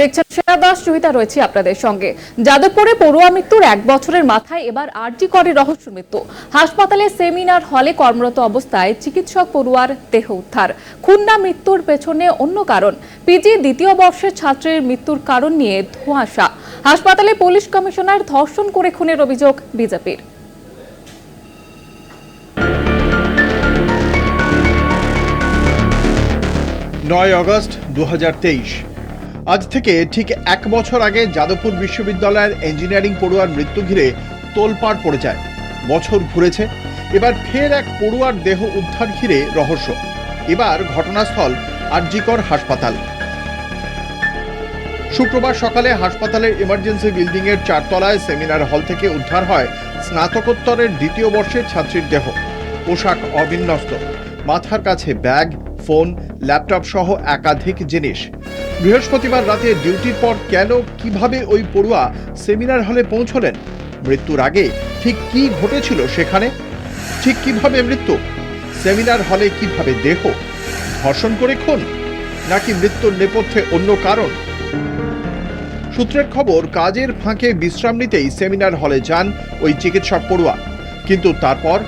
দেখছেন সেরা দাস জহিতা রয়েছে আপনাদের সঙ্গে। যাদবপুরে পড়ুয়া মৃত্যুর 1 বছরের মাথায় এবার আরজি করে রহস্য মৃত্যু। হাসপাতালে সেমিনার হলে কর্মরত অবস্থায় চিকিৎসক পড়ুয়ার দেহ উদ্ধার। খুন না মৃত্যুর পেছনে অন্য কারণ। পিজি দ্বিতীয় বর্ষের ছাত্রের মৃত্যুর কারণ নিয়ে ধোঁয়াশা। হাসপাতালে পুলিশ কমিশনার ধর্ষণ করে খুনের অভিযোগ বিজেপির। 9 আগস্ট 2023। আজ থেকে ঠিক 1 বছর আগে যাদবপুর বিশ্ববিদ্যালয়ের ইঞ্জিনিয়ারিং পড়ুয়ার মৃত্যু ঘিরে তোলপাড় পড়ে যায়। বছর ঘুরেছে, এবার ফের এক পড়ুয়ার দেহ উদ্ধার ঘিরে রহস্য। এবার ঘটনাস্থল আরজিকর হাসপাতাল। শুক্রবার সকালে হাসপাতালের ইমার্জেন্সি বিল্ডিং এর 4 তলায় সেমিনার হল থেকে উদ্ধার হয় স্নাতকোত্তরের দ্বিতীয় বর্ষের ছাত্রীর দেহ। পোশাক অবিন্যস্ত, মাথার কাছে ব্যাগ, ফোন, ল্যাপটপ সহ একাধিক জিনিস। বৃহস্পতিবার রাতে ডিউটির পর কেন, কিভাবে ওই পড়ুয়া সেমিনার হলে পৌঁছলেন? মৃত্যুর আগে ঠিক কি ঘটেছিল সেখানে? ঠিক কিভাবে মৃত্যু? সেমিনার হলে কিভাবে দেহ? ধর্ষণ করে খুন, নাকি মৃত্যুর নেপথ্যে অন্য কারণ? সূত্রের খবর, কাজের ফাঁকে বিশ্রাম নিতেই সেমিনার হলে যান ওই চিকিৎসক পড়ুয়া। কিন্তু তারপর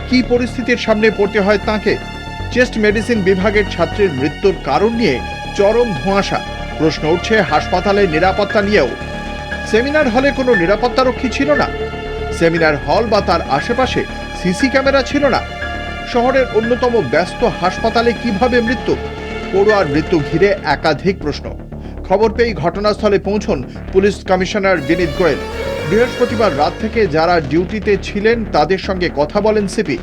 কি পরিস্থিতির সামনে পড়তে হয় তাঁকে? চেস্ট মেডিসিন বিভাগের ছাত্রের মৃত্যুর কারণ নিয়ে চরম ধোঁয়াশা। প্রশ্ন উঠছে হাসপাতালের নিরাপত্তা নিয়েও। সেমিনার হলে কোনো নিরাপত্তারক্ষী ছিল না। সেমিনার হল বা তার আশেপাশে সিসি ক্যামেরা ছিল না। শহরের অন্যতম ব্যস্ত হাসপাতালে কিভাবে মৃত্যু? পড়ুয়ার মৃত্যু ঘিরে একাধিক প্রশ্ন। খবর পেয়ে ঘটনাস্থলে পৌঁছন পুলিশ কমিশনার বিনীত গোয়েল। বৃহস্পতিবার রাত থেকে যারা ডিউটিতে ছিলেন তাদের সঙ্গে কথা বলেন সিপি।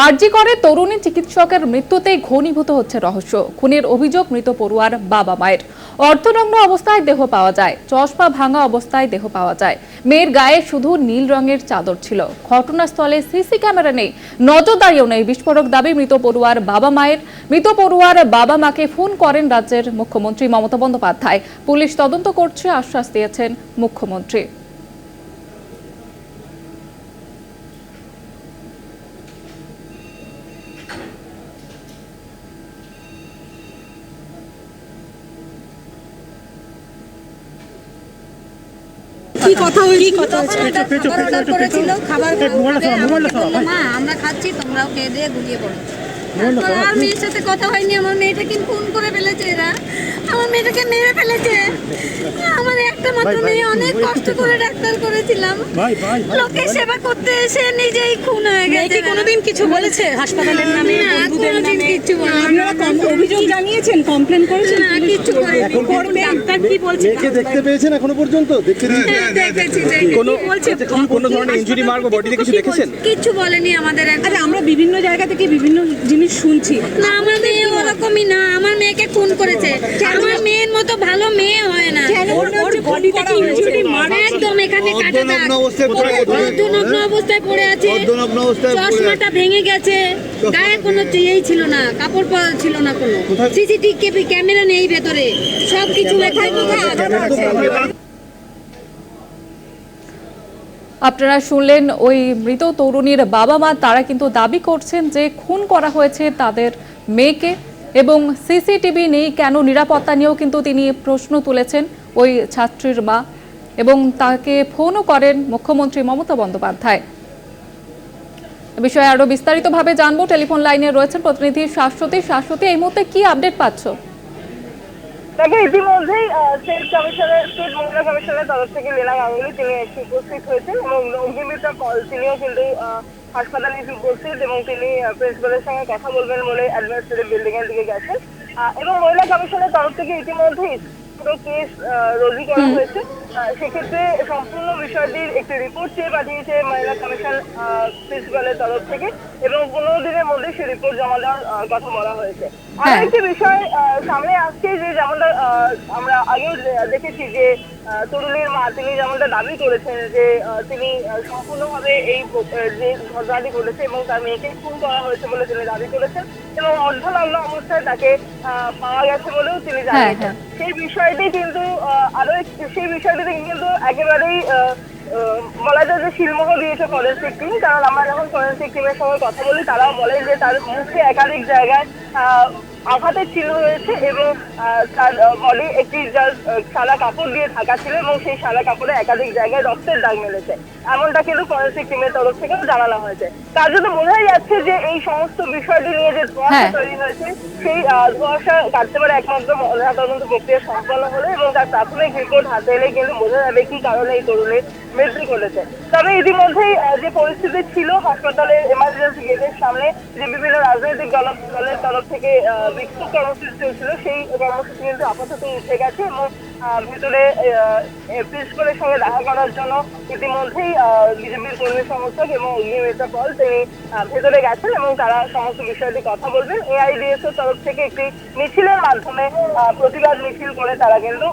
আরজি করে তরুণী চিকিৎসকের মৃত্যুতেই ঘনীভূত হচ্ছে রহস্য। খুনের অভিযোগ মৃত পড়ুয়ার বাবা মায়ের। অর্ধনগ্ন অবস্থায় দেহ পাওয়া যায়, চশমা ভাঙা অবস্থায় দেহ পাওয়া যায়। মেয়ের গায়ে শুধু নীল রঙের চাদর ছিল। ঘটনাস্থলে সিসি ক্যামেরা নেই, নজরদারিও নেই। বিস্ফোরক দাবি মৃত পড়ুয়ার বাবা মায়ের। মৃত পড়ুয়ার বাবা মাকে ফোন করেন রাজ্যের মুখ্যমন্ত্রী মমতা বন্দ্যোপাধ্যায়। পুলিশ তদন্ত করছে আশ্বাস দিয়েছেন মুখ্যমন্ত্রী। কি কথা হয়েছিল? খাবার মা আমরা খাচ্ছি, তোমরাও খেয়ে দিয়ে ঘুমিয়ে পড়ো। আমার মেয়ের সাথে কথা হয়নি। আমার মেয়েটাকে খুন করে ফেলেছে এরা। আমার মেয়েটাকে মেরে ফেলেছে। আমার একটা মাত্র মেয়ে, অনেক কষ্ট করে ডাক্তার করেছিলাম, লোকের সেবা করতে এসে নিজেই খুন হয়ে গেছে। কোনোদিন কিছু বলেছে হাসপাতালের নামে? কোনোদিন কিছু বলেনি। আপনারা অভিযোগ জানিয়েছেন, কমপ্লেন করেছেন? না, কিছু করেনি। ডাক্তার কি বলছে? মেয়েকে দেখতে পেয়েছেন এখনো পর্যন্ত? দেখতে কোনো ধরনের ইনজুরি মার্ক বা বডিতে কিছু দেখেছেন? কিছু বলেনি আমাদের। আচ্ছা, আমরা বিভিন্ন জায়গা থেকে বিভিন্ন জিনিস শুনছি। না, আমার মেয়ে ওরকমই না। আমার মেয়েকে খুন করেছে। আমার মেয়ের মতো ভালো মেয়ে হয় না। একদম এখানে কাটা দাগ, অর্ধনগ্ন অবস্থায় পড়ে আছে, চশমাটা ভেঙে গেছে, গায়ে কোনো ইয়েই ছিল না, কাপড় পরা ছিল না, কোনো সিসিটিভি ক্যামেরা নেই ভেতরে, সবকিছু আপনারা শুনলেন ওই মৃত তরুণীর বাবা মা, তারা কিন্তু দাবি করছেন যে খুন করা হয়েছে তাদের মেয়েকে এবং সিসিটিভি নেই কেন, নিরাপত্তা নিয়েও কিন্তু তিনি প্রশ্ন তুলেছেন ওই ছাত্রীর মা, এবং তাকে ফোনও করেন মুখ্যমন্ত্রী মমতা বন্দ্যোপাধ্যায়। এ বিষয়ে আরো বিস্তারিতভাবে জানবো। টেলিফোন লাইনে রয়েছেন প্রতিনিধি শাশ্বতী। শাশ্বতী, এই মুহূর্তে কি আপডেট পাচ্ছ? তাকে ইতিমধ্যেই স্টেট মহিলা কমিশনের তরফ থেকে লীনা গাঙ্গুলি তিনি উপস্থিত হয়েছেন এবং অগ্নিমিত্রা কল তিনিও কিন্তু হাসপাতালে উপস্থিত এবং তিনি প্রিন্সিপালের সঙ্গে কথা বলবেন বলে অ্যাডমিনিস্ট্রেটিভ বিল্ডিং এর দিকে গেছেন। এবং মহিলা কমিশনের তরফ থেকে ইতিমধ্যেই পুরো কেস রুজু করা হয়েছে। সেক্ষেত্রে সম্পূর্ণ বিষয়টির একটি রিপোর্ট চেয়ে পাঠিয়েছে মহিলা কমিশন প্রিন্সিপালের তরফ থেকে এবং 15 দিনের মধ্যে সেই রিপোর্ট জমা দেওয়ার কথা বলা হয়েছে। আর একটি বিষয় সামনে আসছে, যে যেমনটা আমরা আগেও দেখেছি যে তরুণীর মা তিনি যেমনটা দাবি করেছেন যে তিনি সম্পূর্ণভাবে এই যে ঘটনাটি ঘটেছে এবং তার মেয়েকে খুন করা হয়েছে বলে তিনি দাবি করেছেন এবং অর্ধনগ্ন অবস্থায় তাকে পাওয়া গেছে বলেও তিনি জানিয়েছেন। সেই বিষয়টি কিন্তু সেই বিষয়টিতে কিন্তু একেবারেই বলা যায় যে শিলমোহর দিয়েছে ফরেন্সিক টিম। কারণ আমরা যখন ফরেন্সিক টিমের সঙ্গে কথা বলি তারাও বলে যে তার মুখে একাধিক জায়গায় আঘাতের চিহ্ন রয়েছে এবং তার বডি একটি সাদা কাপড় দিয়ে ঢাকা ছিল এবং সেই সাদা কাপড়ে একাধিক জায়গায় রক্তের দাগ মেলেছে, এমনটা কিন্তু ফরেন্সিক টিমের তরফ থেকে জানানো হয়েছে। তার জন্য বোঝাই যাচ্ছে যে এই সমস্ত বিষয়টি নিয়ে যে ধোঁয়াশা তৈরি হয়েছে সেই ধোঁয়াশা কাটতে পারে একমাত্র ময়নাতদন্ত প্রক্রিয়া সম্পন্ন হলে এবং তার প্রাথমিক রিপোর্ট হাতে এলে কিন্তু বোঝা যাবে কি কারণে এই তরুণীর মৃত্যু ঘটেছে। তবে ইতিমধ্যেই যে পরিস্থিতি ছিল হাসপাতালের এমার্জেন্সি গেটের সামনে, যে বিভিন্ন রাজনৈতিক দলের তরফ থেকে বিক্ষোভ কর্মসূচি চলছিল, সেই কর্মসূচি কিন্তু আপাতত উঠে গেছে এবং ভেতরে প্রিন্সিপালের সঙ্গে দেখা করার জন্য ইতিমধ্যেই বিজেপির কর্মী সমর্থক এবং অগ্নিমিত্রা পল তিনি ভেতরে গেছেন এবং তারা সমস্ত বিষয়টি কথা বলবেন। এআইডিএস এর তরফ থেকে একটি মিছিলের মাধ্যমে প্রতিবাদ মিছিল করে তারা কিন্তু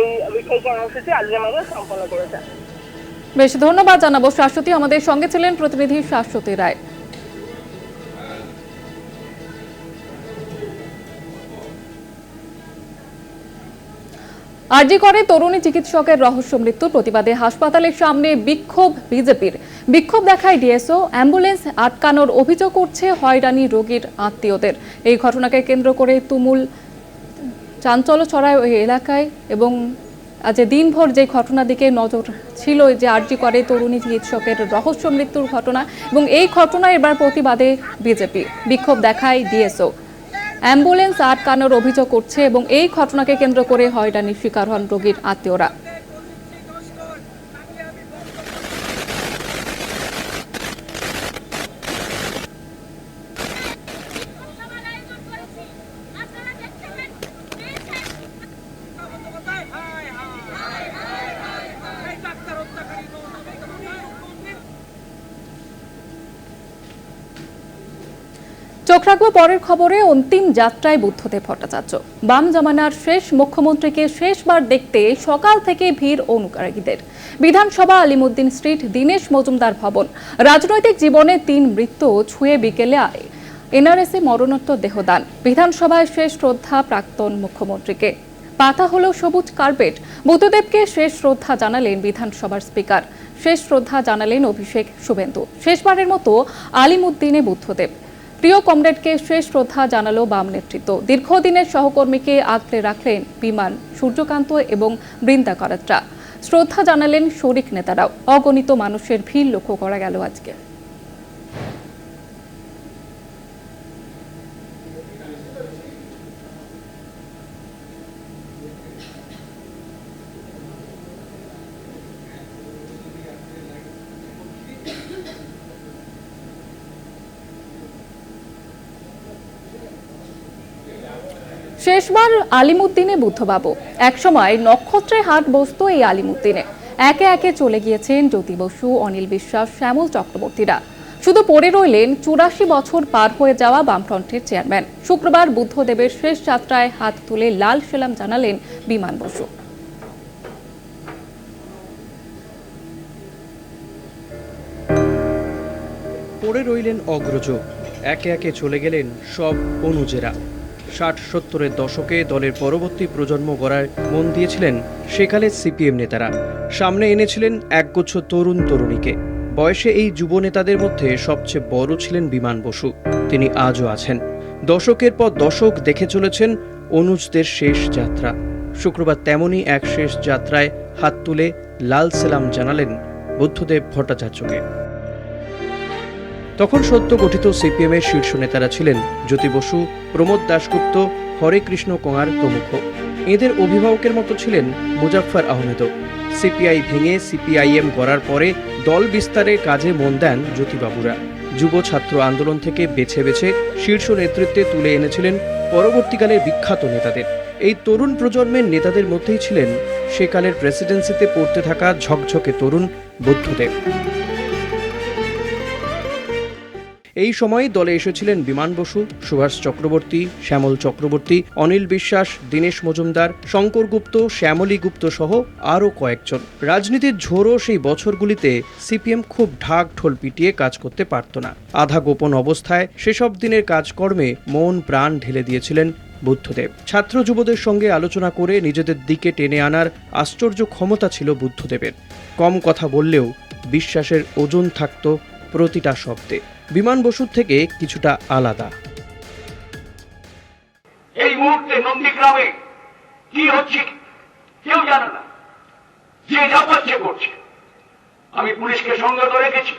এই বিক্ষোভ কর্মসূচি আজকের মতো সম্পন্ন করেছে। বেশ, ধন্যবাদ জানাবো শাশ্বতী। আমাদের সঙ্গে ছিলেন প্রতিনিধি শাশ্বতী রায়। আরজি করে তরুণী চিকিৎসকের রহস্য মৃত্যুর প্রতিবাদে হাসপাতালের সামনে বিক্ষোভ বিজেপির। বিক্ষোভ দেখায় ডিএসও, অ্যাম্বুলেন্স আটকানোর অভিযোগ করছে হয়রানি রোগীর আত্মীয়দের। এই ঘটনাকে কেন্দ্র করে তুমুল চাঞ্চল্য ছড়ায় ওই এলাকায় এবং আজ দিনভর যে ঘটনার দিকে নজর ছিল, যে আরজি করে তরুণী চিকিৎসকের রহস্য মৃত্যুর ঘটনা, এবং এই ঘটনায় এবার প্রতিবাদে বিজেপি বিক্ষোভ দেখায় ডিএসও, অ্যাম্বুলেন্স আটকানোর অভিযোগ করছে এবং এই ঘটনাকে কেন্দ্র করে হয়রানির শিকার হন রোগীর আত্মীয়রা। চোখ রাখবো পরের খবরে। অন্তিম যাত্রায় বুদ্ধদেব ভট্টাচার্য। বাম জামানার শেষ মুখ্যমন্ত্রীকে শেষবার দেখতে সকাল থেকে ভিড় অনুগামীদের। বিধানসভা, আলিমুদ্দিন স্ট্রিট, দীনেশ মজুমদার ভবন। রাজনৈতিক জীবনে 3 মৃত্যু ছুঁয়ে বিকেলে এনআরএসে মরণোত্তর দেহদান। বিধানসভায় শেষ শ্রদ্ধা প্রাক্তন মুখ্যমন্ত্রীকে। পাতা হলো সবুজ কার্পেট। বুদ্ধদেবকে শেষ শ্রদ্ধা জানালেন বিধানসভার স্পিকার। শেষ শ্রদ্ধা জানালেন অভিষেক শুভেন্দু। শেষবারের মতো আলিমুদ্দিনে বুদ্ধদেব। প্রিয় কমরেডকে শেষ শ্রদ্ধা জানালো বাম নেতৃত্ব। দীর্ঘদিনের সহকর্মীকে আগলে রাখলেন বিমান, সূর্যকান্ত এবং বৃন্দা কারাত্রা। শ্রদ্ধা জানালেন শরিক নেতারাও। অগণিত মানুষের ভিড় লক্ষ্য করা গেল আজকে। শেষবার আলিমুদ্দিনে বুদ্ধবাবু। একসময় নক্ষত্রের হাট বসত এই আলিমুদ্দিনে। একে একে চলে গিয়েছেন জ্যোতি বসু, অনিল বিশ্বাস, শ্যামল চক্রবর্তীরা। শুধু পড়ে রইলেন 84 বছর পার হয়ে যাওয়া বামফ্রন্টের চেয়ারম্যান। শুক্রবার বুদ্ধদেবের শেষ যাত্রায় হাত তুলে লাল সেলাম জানালেন বিমান বসু। পড়ে রইলেন অগ্রজ, একে একে চলে গেলেন সব অনুজেরা। 60-70-এর দশকে দলের পরবর্তী প্রজন্ম গড়ায় মন দিয়েছিলেন সেকালের সিপিএম নেতারা। সামনে এনেছিলেন একগুচ্ছ তরুণ তরুণীকে। বয়সে এই যুব নেতাদের মধ্যে সবচেয়ে বড় ছিলেন বিমান বসু। তিনি আজও আছেন। দশকের পর দশক দেখে চলেছেন অনুজদের শেষ যাত্রা। শুক্রবার তেমনই এক শেষ যাত্রায় হাত তুলে লাল সেলাম জানালেন বুদ্ধদেব ভট্টাচার্যকে। তখন সদ্য গঠিত সিপিএমের শীর্ষ নেতারা ছিলেন জ্যোতি বসু, প্রমোদ দাশগুপ্ত, হরে কৃষ্ণ কোঙার প্রমুখ। এদের অভিভাবকের মতো ছিলেন মুজাফফর আহমেদও। সিপিআই ভেঙে সিপিআইএম গড়ার পরে দল বিস্তারের কাজে মন দেন জ্যোতিবাবুরা। যুব ছাত্র আন্দোলন থেকে বেছে বেছে শীর্ষ নেতৃত্বে তুলে এনেছিলেন পরবর্তীকালের বিখ্যাত নেতাদের। এই তরুণ প্রজন্মের নেতাদের মধ্যেই ছিলেন সেকালের প্রেসিডেন্সিতে পড়তে থাকা ঝকঝকে তরুণ বুদ্ধদেব। এই সময় দলে এসেছিলেন বিমান বসু, সুভাষ চক্রবর্তী, শ্যামল চক্রবর্তী, অনিল বিশ্বাস, দীনেশ মজুমদার, শঙ্কর গুপ্ত, শ্যামলী গুপ্ত সহ আরও কয়েকজন। রাজনীতির ঝোড়ো সেই বছরগুলিতে সিপিএম খুব ঢাক ঢোল পিটিয়ে কাজ করতে পারত না। আধা গোপন অবস্থায় সেসব দিনের কাজকর্মে মন প্রাণ ঢেলে দিয়েছিলেন বুদ্ধদেব। ছাত্র যুবদের সঙ্গে আলোচনা করে নিজেদের দিকে টেনে আনার আশ্চর্য ক্ষমতা ছিল বুদ্ধদেবের। কম কথা বললেও বিশ্বাসের ওজন থাকত প্রতিটা শব্দে। বিমান বসুর থেকে কিছুটা আলাদা। এই মুহূর্তে নন্দীগ্রামে কি হচ্ছে কেউ জানে না, যে যা পাচ্ছে করছে। আমি পুলিশকে সঙ্গে করে রেখেছি।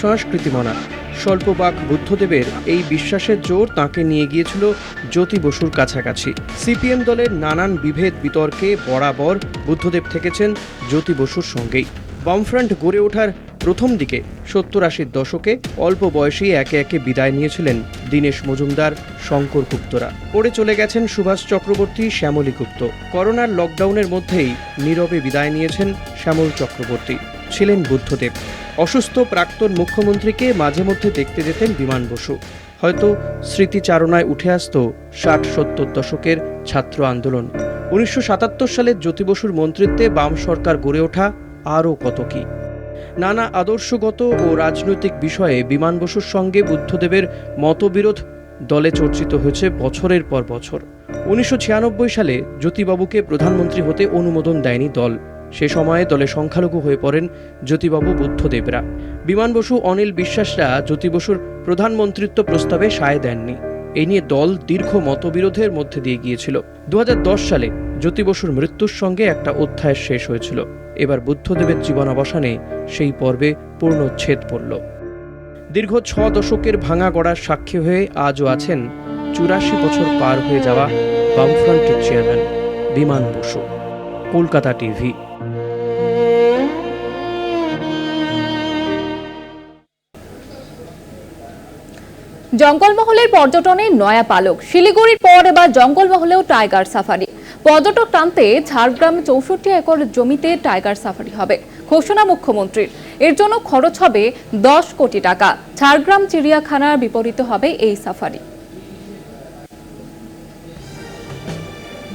সংস্কৃতি মনা স্বল্পবাক বুদ্ধদেবের এই বিশ্বাসের জোর তাঁকে নিয়ে গিয়েছিল জ্যোতি বসুর কাছাকাছি। সিপিএম দলের নানান বিভেদ বিতর্কে বরাবর বুদ্ধদেব থেকেছেন জ্যোতি বসুর সঙ্গেই। বামফ্রন্ট গড়ে ওঠার প্রথম দিকে 70-80 দশকে অল্প বয়সেই একে একে বিদায় নিয়েছিলেন দীনেশ মজুমদার, শঙ্কর গুপ্তরা। পড়ে চলে গেছেন সুভাষ চক্রবর্তী, শ্যামলী গুপ্ত। করোনার লকডাউনের মধ্যেই নীরবে বিদায় নিয়েছেন শ্যামল চক্রবর্তী। ছিলেন বুদ্ধদেব। অসুস্থ প্রাক্তন মুখ্যমন্ত্রীকে মাঝে মধ্যে দেখতে যেতেন বিমান বসু। হয়তো স্মৃতিচারণায় উঠে আসত 60-70 দশকের ছাত্র আন্দোলন। 1977 সালে জ্যোতি বসুর মন্ত্রিত্বে বাম সরকার গড়ে ওঠা, আরও কত কি। নানা আদর্শগত ও রাজনৈতিক বিষয়ে বিমান বসুর সঙ্গে বুদ্ধদেবের মতবিরোধ দলে চর্চিত হয়েছে বছরের পর বছর। 1996 সালে জ্যোতিবাবুকে প্রধানমন্ত্রী হতে অনুমোদন দেয়নি দল। সে সময়ে দলে সংখ্যালঘু হয়ে পড়েন জ্যোতিবাবু, বুদ্ধদেবরা। বিমান বসু, অনিল বিশ্বাসরা জ্যোতি বসুর প্রধানমন্ত্রিত্ব প্রস্তাবে সায় দেননি। এই নিয়ে দল দীর্ঘ মতবিরোধের মধ্যে দিয়ে গিয়েছিল। 2010 সালে জ্যোতি বসুর মৃত্যুর সঙ্গে একটা অধ্যায় শেষ হয়েছিল। এবার বুদ্ধদেবের জীবনাবসানে সেই পর্বে পূর্ণচ্ছেদ পড়ল। দীর্ঘ 6 দশকের ভাঙা গড়ার সাক্ষী হয়ে আজও আছেন 84 বছর পার হয়ে যাওয়া বামফ্রন্টের চেয়ারম্যান বিমান বসু। কলকাতা টিভি। জঙ্গলমহলের পর্যটনে নয়া পালক। শিলিগুড়ির পর এবার জঙ্গলমহলেও টাইগার সাফারি। পর্যটক টানতে ঝাড়গ্রাম 64 একর জমিতে টাইগার সাফারি হবে, ঘোষণা মুখ্যমন্ত্রীর। এর জন্য খরচ হবে 10 কোটি টাকা। ঝাড়গ্রাম চিড়িয়াখানার বিপরীতে হবে এই সাফারি।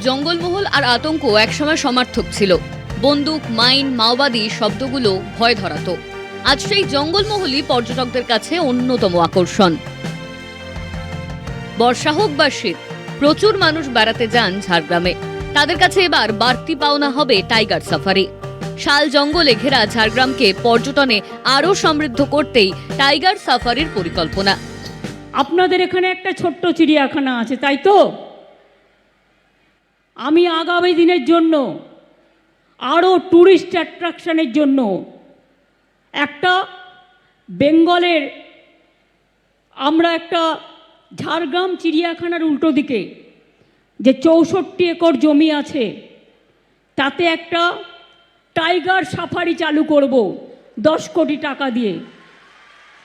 জঙ্গলমহল আর আতঙ্ক একসময় সমার্থক ছিল। বন্দুক, মাইন, মাওবাদী শব্দগুলো ভয় ধরাতো। আজ সেই জঙ্গলমহলই পর্যটকদের কাছে অন্যতম আকর্ষণ। বর্ষা হোক বা শীত, প্রচুর মানুষ বেড়াতে যান ঝাড়গ্রামে। তাদের কাছে এবার বাড়তি পাওনা হবে টাইগার সাফারি। শাল জঙ্গলে ঘেরা ঝাড়গ্রামকে পর্যটনে আরও সমৃদ্ধ করতেই টাইগার সাফারির পরিকল্পনা। আপনাদের এখানে একটা ছোট্ট চিড়িয়াখানা আছে, তাই তো? আমি আগামী দিনের জন্য আরও ট্যুরিস্ট অ্যাট্রাকশনের জন্য একটা বেঙ্গলের আমরা একটা ঝাড়গ্রাম চিড়িয়াখানার উল্টো দিকে যে 64 একর জমি আছে, তাতে একটা টাইগার সাফারি চালু করব 10 কোটি টাকা দিয়ে,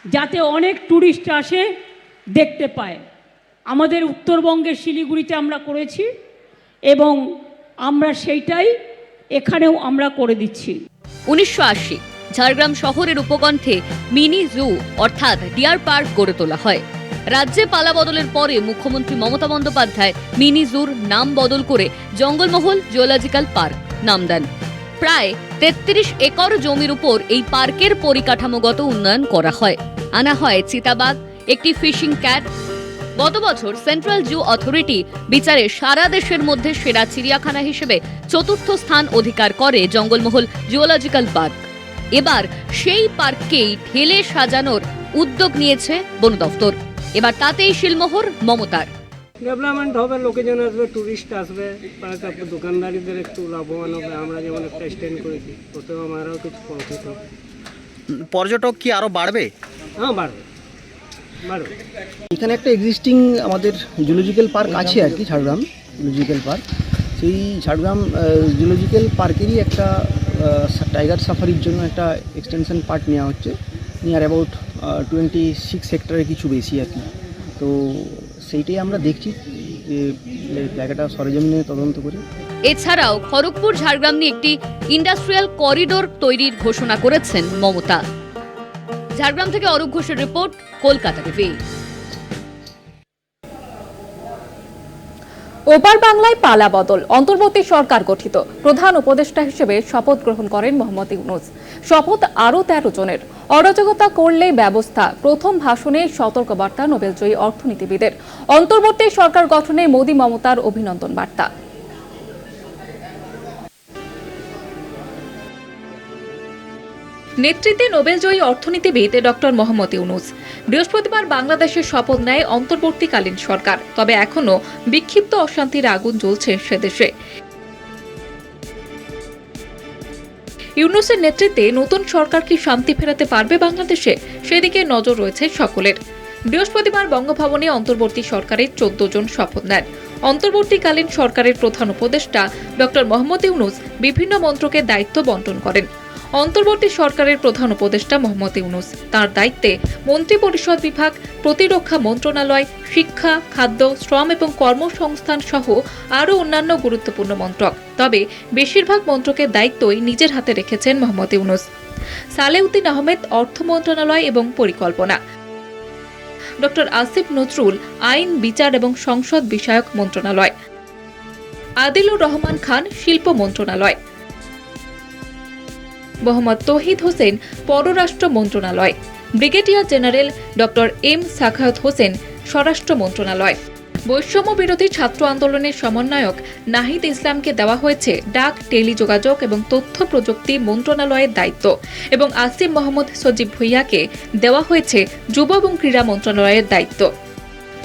যাতে অনেক ট্যুরিস্ট আসে, দেখতে পায়। আমাদের উত্তরবঙ্গের শিলিগুড়িতে আমরা করেছি এবং আমরা সেইটাই এখানেও আমরা করে দিচ্ছি। 1980 ঝাড়গ্রাম শহরের উপকণ্ঠে মিনি জু অর্থাৎ ডিয়ার পার্ক গড়ে তোলা হয়। রাজ্যে পালা বদলের পরে মুখ্যমন্ত্রী মমতা বন্দ্যোপাধ্যায় মিনি জুর নাম বদল করে জঙ্গলমহল জুওলজিক্যাল পার্ক নাম দেন। প্রায় 33 একর জমির উপর এই পার্কের পরিকাঠামোগত উন্নয়ন করা হয়। আনা হয় চিতাবাঘ, একটি ফিশিং ক্যাট। গত বছর সেন্ট্রাল জু অথরিটি বিচারে সারা দেশের মধ্যে সেরা চিড়িয়াখানা হিসেবে 4র্থ স্থান অধিকার করে জঙ্গলমহল জুওলজিক্যাল পার্ক। এবার সেই পার্ককেই ঢেলে সাজানোর উদ্যোগ নিয়েছে বন দফতর। এবার তাতেই শিলমোহর মমতার। ডেভেলপমেন্ট হবে, লোকজন আসবে, টুরিস্ট আসবে, দোকানদারিদের একটু লাভবান হবে। আমরা যেমন একটা স্ট্যান্ড করেছি, ওতেও আমারও কিছু প্রফিট হবে। পর্যটক কি আরো বাড়বে? হ্যাঁ, বাড়বে বাড়বে। এখানে একটা এক্সিস্টিং আমাদের জুলজিক্যাল পার্ক আছে আর কি, ঝাড়গ্রাম জুলজিক্যাল পার্ক। সেই ঝাড়গ্রাম জুলজিক্যাল পার্কেরই একটা টাইগার সাফারির জন্য একটা এক্সটেনশন পার্ট নেওয়া হচ্ছে, নিয়ার অ্যাবাউট 26 হেক্টরের কিছু বেশি আর কি। তো সেইটাই আমরা দেখছি যে জায়গাটা সরেজমিনে তদন্ত করে। এছাড়াও খড়গপুর ঝাড়গ্রাম নিয়ে একটি ইন্ডাস্ট্রিয়াল করিডোর তৈরির ঘোষণা করেছেন মমতা। ঝাড়গ্রাম থেকে অরূপ ঘোষের রিপোর্ট, কলকাতা টিভি। ওপার বাংলায় পালা বদল, অন্তর্বর্তী সরকার গঠিত। প্রধান উপদেষ্টা হিসেবে শপথ গ্রহণ করেন মোহাম্মদ ইউনূস। শপথ আরও 13 জনের। অরাজকতা করলেই ব্যবস্থা, প্রথম ভাষণে সতর্কবার্তা নোবেলজয়ী অর্থনীতিবিদের। অন্তর্বর্তী সরকার গঠনে মোদি মমতার অভিনন্দন বার্তা। নেতৃত্বে নোবেলজয়ী অর্থনীতিবিদ ডক্টর মোহাম্মদ ইউনূস। বৃহস্পতিবার বাংলাদেশের শপথ নেয় অন্তর্বর্তীকালীন সরকার। তবে এখনো বিক্ষিপ্ত অশান্তির আগুন জ্বলছে সেদেশে। ইউনূসের নেতৃত্বে নতুন সরকার কি শান্তি ফেরাতে পারবে বাংলাদেশে? সেদিকে নজর রয়েছে সকলের। বৃহস্পতিবার বঙ্গভবনে অন্তর্বর্তী সরকারের 14 জন শপথ নেন। অন্তর্বর্তীকালীন সরকারের প্রধান উপদেষ্টা ডক্টর মোহাম্মদ ইউনূস বিভিন্ন মন্ত্রকের দায়িত্ব বণ্টন করেন। অন্তর্বর্তী সরকারের প্রধান উপদেষ্টা মোহাম্মদ ইউনূস, তার দায়িত্বে মন্ত্রিপরিষদ বিভাগ, প্রতিরক্ষা মন্ত্রণালয়, শিক্ষা, খাদ্য, শ্রম এবং কর্মসংস্থান সহ আরও অন্যান্য গুরুত্বপূর্ণ মন্ত্রক। তবে বেশিরভাগ মন্ত্রকের দায়িত্বই নিজের হাতে রেখেছেন মোহাম্মদ ইউনূস। সালেউদ্দিন আহমেদ অর্থ মন্ত্রণালয় এবং পরিকল্পনা, ডক্টর আসিফ নজরুল আইন, বিচার এবং সংসদ বিষয়ক মন্ত্রণালয়, আদিলুর রহমান খান শিল্প মন্ত্রণালয়, মোহাম্মদ তৌহিদ হোসেন পররাষ্ট্র মন্ত্রণালয়, brigadier general doctor M Sakhawat Hossain স্বরাষ্ট্র মন্ত্রণালয়। বৈষম্য বিরোধী ছাত্র আন্দোলনের সমন্বয়ক নাহিদ ইসলামকে দেওয়া হয়েছে ডাক, টেলিযোগাযোগ এবং তথ্য প্রযুক্তি মন্ত্রণালয়ের দায়িত্ব এবং আসিম মোহাম্মদ সজীব ভুইয়াকে দেওয়া হয়েছে যুব এবং ক্রীড়া মন্ত্রণালয়ের দায়িত্ব।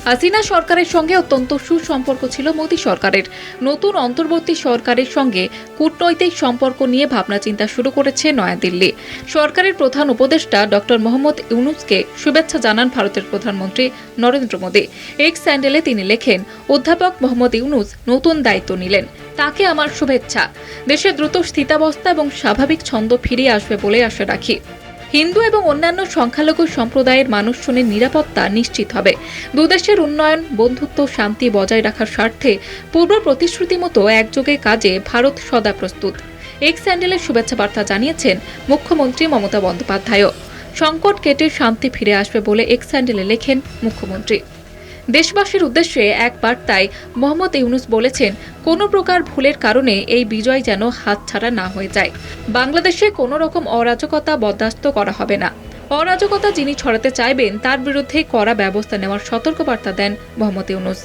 হাসিনা সরকারের সঙ্গে অত্যন্ত সুসম্পর্ক ছিল মোদি সরকারের। নতুন অন্তর্বর্তী সরকারের সঙ্গে কূটনৈতিক সম্পর্ক নিয়ে ভাবনা চিন্তা শুরু করেছে নয়াদিল্লি। সরকারের প্রধান উপদেষ্টা ডক্টর মোহাম্মদ ইউনূসকে শুভেচ্ছা জানান ভারতের প্রধানমন্ত্রী নরেন্দ্র মোদি। এক্স হ্যান্ডেলে তিনি লেখেন, অধ্যাপক মোহাম্মদ ইউনূস নতুন দায়িত্ব নিলেন, তাকে আমার শুভেচ্ছা। দেশে দ্রুত স্থিতাবস্থা এবং স্বাভাবিক ছন্দ ফিরিয়ে আসবে বলে আশা রাখি। হিন্দু এবং অন্যান্য সংখ্যালঘু সম্প্রদায়ের মানুষজনের নিরাপত্তা নিশ্চিত হবে। দুদেশের উন্নয়ন, বন্ধুত্ব, শান্তি বজায় রাখার স্বার্থে পূর্ব প্রতিশ্রুতি মতো একযোগে কাজে ভারত সদা প্রস্তুত। এক্স হ্যান্ডেলের শুভেচ্ছা বার্তা জানিয়েছেন মুখ্যমন্ত্রী মমতা বন্দ্যোপাধ্যায়ও। সংকট কেটে শান্তি ফিরে আসবে বলে এক্স হ্যান্ডেলে লেখেন মুখ্যমন্ত্রী। দেশবাসীর উদ্দেশ্যে এক বার্তায় মোহাম্মদ ইউনূস বলেছেন, কোনো প্রকার ভুলের কারণে এই বিজয় যেন হাতছাড়া না হয়ে যায়। বাংলাদেশে কোনো রকম অরাজকতা বরদাস্ত করা হবে না। অরাজকতা যিনি ছড়াতে চাইবেন তার বিরুদ্ধে কড়া ব্যবস্থা নেওয়ার সতর্কবার্তা দেন মোহাম্মদ ইউনূস।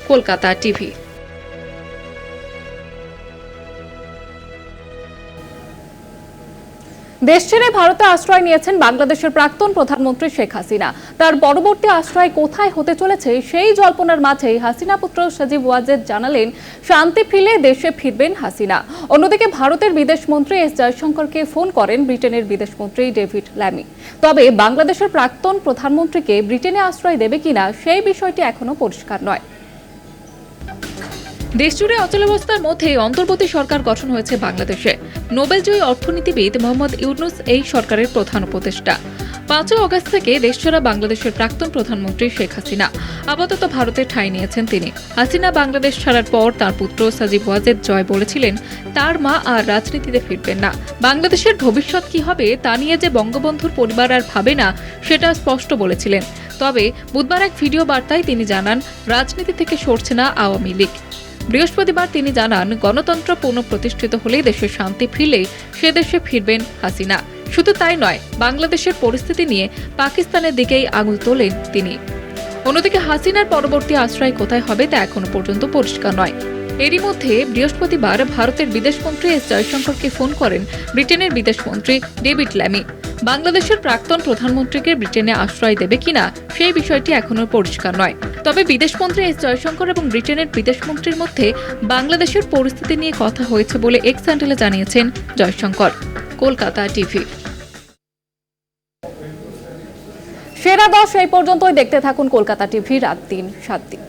কলকাতা টিভি। দেশ ছেড়ে ভারতে আশ্রয় নিয়েছেন বাংলাদেশের প্রাক্তন প্রধানমন্ত্রী শেখ হাসিনা। তার পরবর্তী আশ্রয় কোথায় হতে চলেছে সেই জল্পনার মাঝেই হাসিনা পুত্র সজীব ওয়াজেদ জানালেন, শান্তি ফিরলে দেশে ফিরবেন হাসিনা। অন্যদিকে ভারতের বিদেশমন্ত্রী এস জয়শঙ্করকে ফোন করেন ব্রিটেনের বিদেশমন্ত্রী ডেভিড ল্যামি। তবে বাংলাদেশের প্রাক্তন প্রধানমন্ত্রীকে ব্রিটেনে আশ্রয় দেবে কিনা সেই বিষয়টি এখনো পরিষ্কার নয়। দেশজুড়ে অচলাবস্থার মধ্যে অন্তর্বর্তী সরকার গঠন হয়েছে বাংলাদেশে। নোবেলজয়ী অর্থনীতিবিদ মোহাম্মদ ইউনূস এই সরকারের প্রধান উপদেষ্টা। 5 আগস্ট থেকে দেশছাড়া বাংলাদেশের প্রাক্তন প্রধানমন্ত্রী শেখ হাসিনা আপাতত ভারতে ঠাঁই নিয়েছেন তিনি। হাসিনা বাংলাদেশ ছাড়ার পর তার পুত্র সজীব ওয়াজেদ জয় বলেছিলেন, তার মা আর রাজনীতিতে ফিরবেন না। বাংলাদেশের ভবিষ্যৎ কি হবে তা নিয়ে যে বঙ্গবন্ধুর পরিবার আর ভাবে না সেটা স্পষ্ট বলেছিলেন। তবে বুধবার এক ভিডিও বার্তায় তিনি জানান, রাজনীতি থেকে সরছে না আওয়ামী লীগ। বৃহস্পতিবার তিনি জানান, গণতন্ত্র পুনঃপ্রতিষ্ঠিত হলেই দেশে শান্তি ফিরলেই সে দেশে ফিরবেন হাসিনা। শুধু তাই নয়, বাংলাদেশের পরিস্থিতি নিয়ে পাকিস্তানের দিকেই আঙুল তোলেন তিনি। অন্যদিকে হাসিনার পরবর্তী আশ্রয় কোথায় হবে তা এখনো পর্যন্ত পরিষ্কার নয়। এরই মধ্যে বৃহস্পতিবার ভারতের বিদেশমন্ত্রী এস জয়শঙ্করকে ফোন করেন ব্রিটেনের বিদেশমন্ত্রী ডেভিড ল্যামি। বাংলাদেশের প্রাক্তন প্রধানমন্ত্রীকে ব্রিটেনে আশ্রয় দেবে কিনা সেই বিষয়টি এখনো পরিষ্কার নয়। তবে বিদেশমন্ত্রী এস জয়শঙ্কর এবং ব্রিটেনের বিদেশমন্ত্রীর মধ্যে বাংলাদেশের পরিস্থিতি নিয়ে কথা হয়েছে বলে এক্স হ্যান্ডেলে জানিয়েছেন জয়শঙ্কর। কলকাতা টিভি। সেরা 10 এই পর্যন্তই। দেখতে থাকুন কলকাতা টিভি রাত 3-7 দিন।